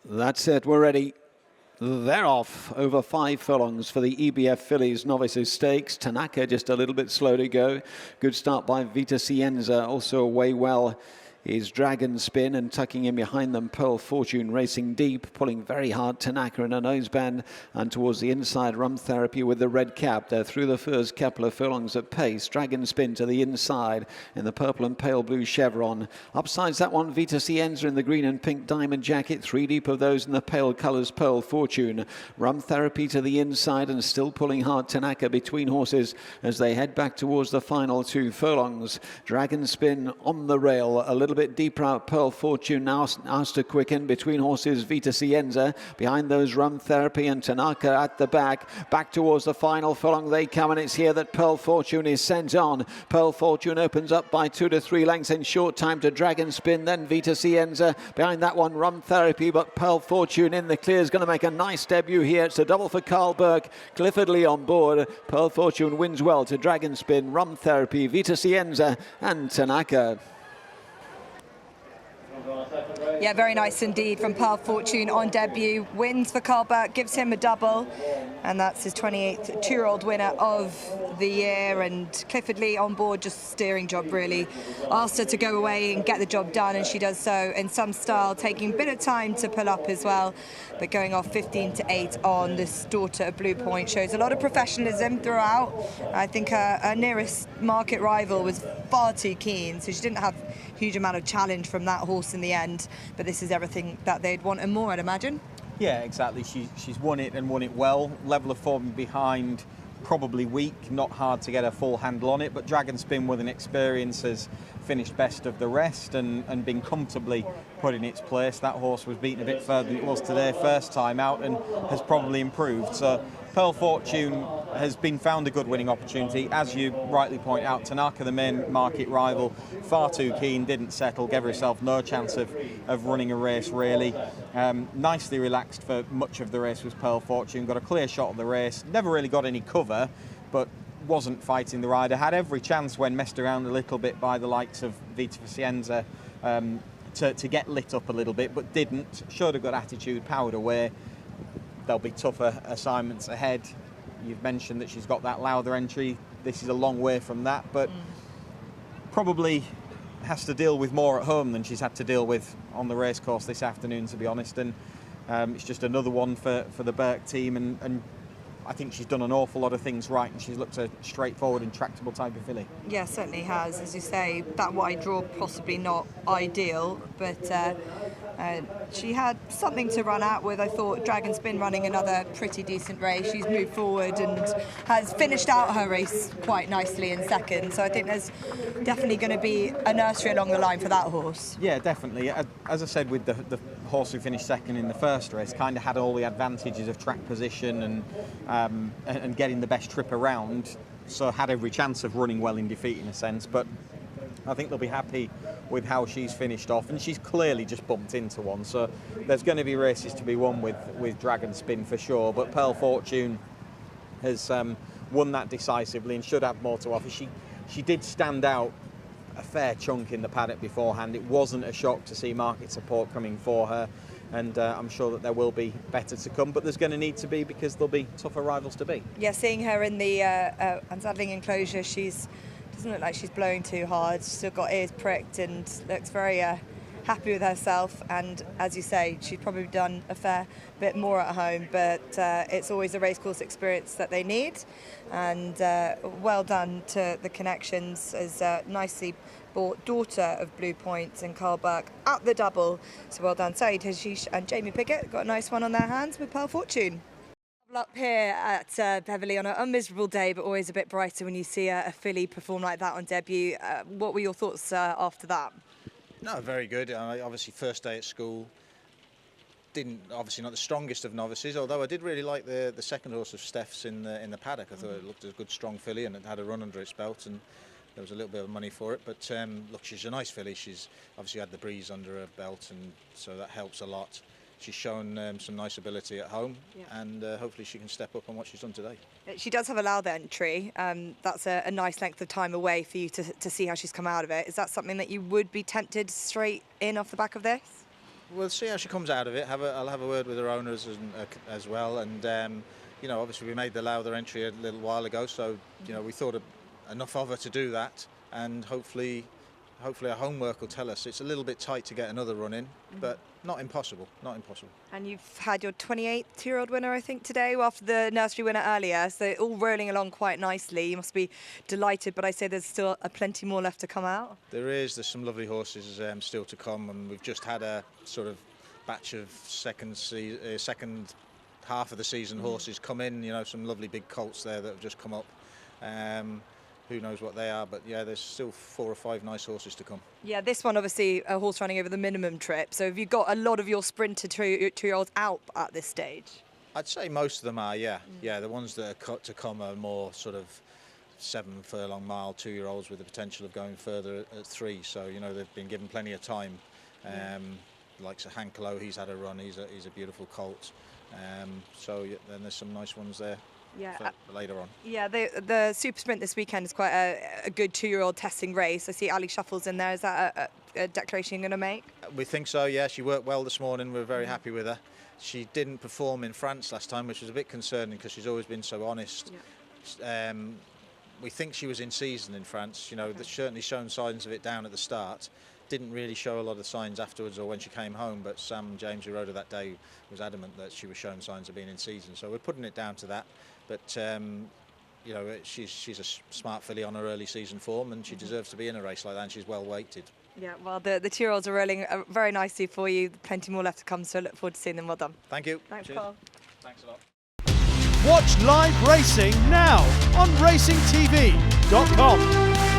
That's it, we're ready. They're off over 5 furlongs for the EBF Fillies Novices Stakes. Tanaka just a little bit slow to go. Good start by Vita Cienza, also away well is Dragon Spin, and tucking in behind them Pearl Fortune racing deep, pulling very hard Tanaka in a noseband, and towards the inside Rum Therapy with the red cap. They're through the first couple of furlongs at pace. Dragon Spin to the inside in the purple and pale blue chevron. Upsides that one Vita Cienza in the green and pink diamond jacket. 3 deep of those in the pale colours Pearl Fortune. Rum Therapy to the inside and still pulling hard Tanaka between horses as they head back towards the final 2 furlongs. Dragon Spin on the rail, a little bit deeper out. Pearl Fortune now asked to quicken between horses Vita Cienza. Behind those Rum Therapy and Tanaka at the back. Back towards the final furlong they come, and it's here that Pearl Fortune is sent on. Pearl Fortune opens up by 2 to 3 lengths in short time to Dragon Spin, then Vita Cienza. Behind that one Rum Therapy, but Pearl Fortune in the clear is going to make a nice debut here. It's a double for Karl Burke. Clifford Lee on board. Pearl Fortune wins well to Dragon Spin, Rum Therapy, Vita Cienza and Tanaka. Yeah, very nice indeed from Pearl Fortune on debut. Wins for Karl Burke, gives him a double, and that's his 28th two-year-old winner of the year. And Clifford Lee on board, just steering job really. Asked her to go away and get the job done, and she does so in some style, taking a bit of time to pull up as well. But going off 15-8 on this daughter of Blue Point shows a lot of professionalism throughout. I think her nearest market rival was far too keen, so she didn't have a huge amount of challenge from that horse in the end. But this is everything that they'd want and more, I'd imagine. Yeah, exactly. She's won it and won it well. Level of form behind, probably weak, not hard to get a full handle on it, but Dragon Spin with an experience has finished best of the rest and been comfortably put in its place. That horse was beaten a bit further than it was today, first time out, and has probably improved. So Pearl Fortune has been found a good winning opportunity. As you rightly point out, Tanaka, the main market rival, far too keen, didn't settle, gave herself no chance of running a race really. Nicely relaxed for much of the race was Pearl Fortune, got a clear shot of the race, never really got any cover, but wasn't fighting the rider, had every chance when messed around a little bit by the likes of Vita Cienza to get lit up a little bit, but didn't. Showed a good attitude, powered away. There'll be tougher assignments ahead. You've mentioned that she's got that Lowther entry. This is a long way from that, but probably has to deal with more at home than she's had to deal with on the racecourse this afternoon, to be honest. And it's just another one for the Burke team, and I think she's done an awful lot of things right, and she's looked a straightforward and tractable type of filly. Yeah, certainly has. As you say, that wide draw possibly not ideal, but she had something to run out with. I thought Dragon Spin running another pretty decent race. She's moved forward and has finished out her race quite nicely in second. So I think there's definitely going to be a nursery along the line for that horse. Yeah, definitely. As I said, with the horse who finished second in the first race, kind of had all the advantages of track position and getting the best trip around, so had every chance of running well in defeat in a sense. But I think they'll be happy with how she's finished off, and she's clearly just bumped into one, so there's going to be races to be won with Dragon Spin for sure. But Pearl Fortune has won that decisively and should have more to offer. She did stand out a fair chunk in the paddock beforehand. It wasn't a shock to see market support coming for her, and I'm sure that there will be better to come, but there's going to need to be, because there'll be tougher rivals to beat. Yeah, seeing her in the unsaddling enclosure, doesn't look like she's blowing too hard. She's still got ears pricked and looks very happy with herself. And as you say, she's probably done a fair bit more at home, but it's always a racecourse experience that they need. And well done to the connections, as nicely bought daughter of Blue Point and Karl Burke at the double. So well done, Saeed Hashish and Jamie Pickett got a nice one on their hands with Pearl Fortune. Up here at Beverley on a miserable day, but always a bit brighter when you see a filly perform like that on debut. What were your thoughts after that? No, very good. Obviously, first day at school. Obviously not the strongest of novices, although I did really like the second horse of Steph's in the paddock. I thought it looked a good, strong filly, and it had a run under its belt, and there was a little bit of money for it. But look, she's a nice filly. She's obviously had the breeze under her belt, and so that helps a lot. She's shown some nice ability at home, and hopefully she can step up on what she's done today. She does have a Lowther entry. That's a nice length of time away for you to see how she's come out of it. Is that something that you would be tempted straight in off the back of this? we'll see how she comes out of it. I'll have a word with her owners as well. And you know, obviously we made the Lowther entry a little while ago, so you know we thought enough of her to do that, and hopefully our homework will tell us it's a little bit tight to get another run in, but not impossible. Not impossible. And you've had your 28-year-old winner, I think, today, after the nursery winner earlier. So all rolling along quite nicely. You must be delighted, but I say there's still plenty more left to come out. There's some lovely horses still to come, and we've just had a sort of batch of second half of the season horses come in. You know, some lovely big colts there that have just come up. Who knows what they are, but yeah, there's still 4 or 5 nice horses to come. Yeah, this one obviously a horse running over the minimum trip. So have you got a lot of your sprinter two-year-olds out at this stage? I'd say most of them are, yeah. Yeah, the ones that are cut to come are more sort of 7 furlong mile 2-year-olds with the potential of going further at 3. So, you know, they've been given plenty of time. Like Hankelo, he's had a run, he's a beautiful colt. So yeah, then there's some nice ones there. Yeah, for later on. Yeah, the Super Sprint this weekend is quite a good 2-year-old testing race. I see Ali Shuffles in there. Is that a declaration you're going to make? We think so, yeah. She worked well this morning. We're very happy with her. She didn't perform in France last time, which was a bit concerning because she's always been so honest. Yeah. We think she was in season in France. You know, okay. Certainly shown signs of it down at the start. Didn't really show a lot of signs afterwards or when she came home, but Sam James, who rode her that day, was adamant that she was showing signs of being in season. So we're putting it down to that. But you know, she's a smart filly on her early season form, and she deserves to be in a race like that, and she's well weighted. Yeah, well, the 2-year-olds are rolling very nicely for you. Plenty more left to come, so I look forward to seeing them. Well done. Thank you. Thanks, Cheers. Karl. Thanks a lot. Watch live racing now on racingtv.com.